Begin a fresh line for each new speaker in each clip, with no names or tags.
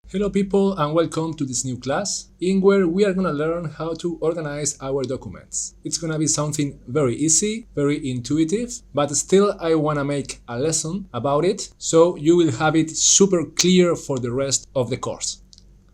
Hello people and welcome to this new class in where we are gonna learn how to organize our documents. It's gonna be something very easy, very intuitive, but still I wanna make a lesson about it so you will have it super clear for the rest of the course.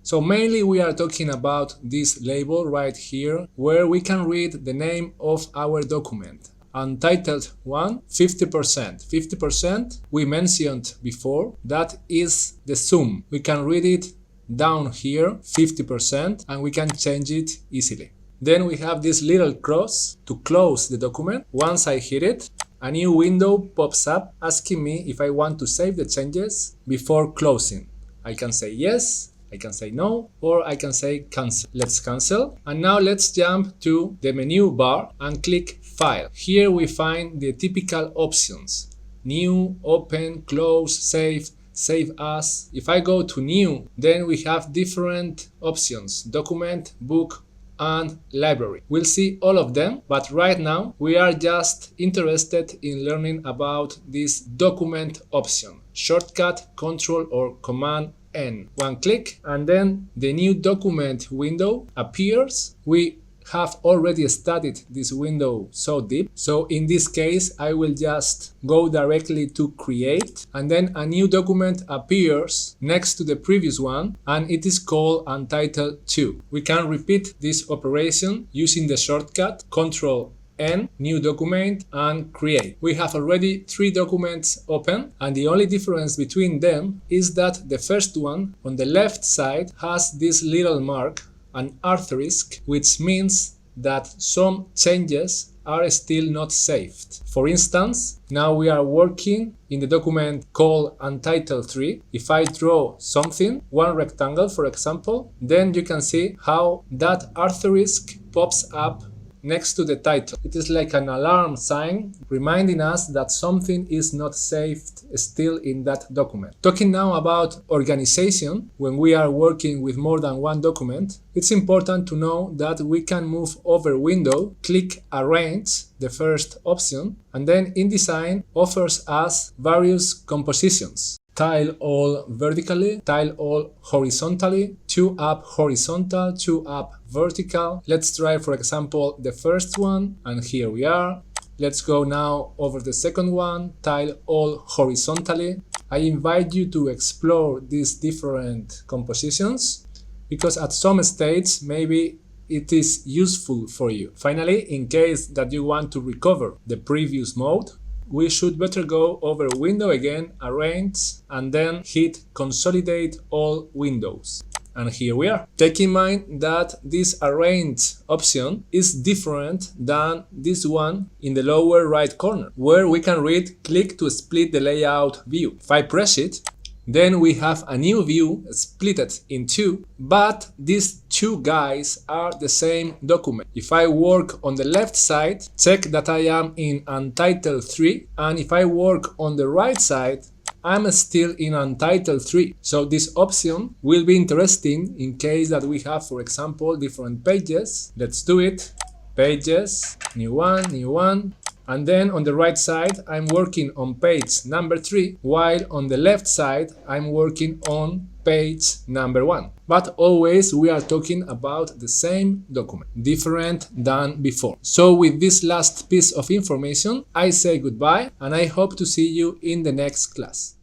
So mainly we are talking about this label right here where we can read the name of our document. Untitled one, 50%. 50% we mentioned before, that is the sum. We can read it down here, 50%, and we can change it easily. Then we have this little cross to close the document. Once I hit it, a new window pops up asking me if I want to save the changes before closing. I can say yes, I can say no, or I can say cancel. Let's cancel. And now let's jump to the menu bar and click File. Here we find the typical options: New, Open, Close, Save, Save As. If I go to New, then we have different options: Document, Book, and Library. We'll see all of them, but right now we are just interested in learning about this Document option. Shortcut, Control or Command N. One click and then the new document window appears. We have already studied this window so deep, so in this case I will just go directly to create, and then a new document appears next to the previous one and it is called Untitled 2. We can repeat this operation using the shortcut Control N, new document, and create. We have already 3 documents open, and the only difference between them is that the first one on the left side has this little mark, an asterisk, which means that some changes are still not saved. For instance, now we are working in the document called Untitled 3. If I draw something, one rectangle for example, then you can see how that asterisk pops up next to the title. It is like an alarm sign reminding us that something is not saved still in that document. Talking now about organization, when we are working with more than one document, it's important to know that we can move over window, click Arrange, the first option, and then InDesign offers us various compositions. Tile all vertically, tile all horizontally, 2 up horizontal, 2 up vertical. Let's try for example the first one, and here we are. Let's go now over the second one, tile all horizontally. I invite you to explore these different compositions because at some stage maybe it is useful for you. Finally, in case that you want to recover the previous mode, we should better go over window again, arrange, and then hit consolidate all windows. And here we are. Take in mind that this arrange option is different than this one in the lower right corner, where we can read click to split the layout view. If I press it, then we have a new view split in 2, but these 2 guys are the same document. If I work on the left side, check that I am in Untitled 3, and if I work on the right side, I'm still in Untitled 3. So this option will be interesting in case that we have, for example, different pages. Let's do it. Pages, new one. And then on the right side, I'm working on page number 3, while on the left side, I'm working on page number 1. But always we are talking about the same document, different than before. So with this last piece of information, I say goodbye and I hope to see you in the next class.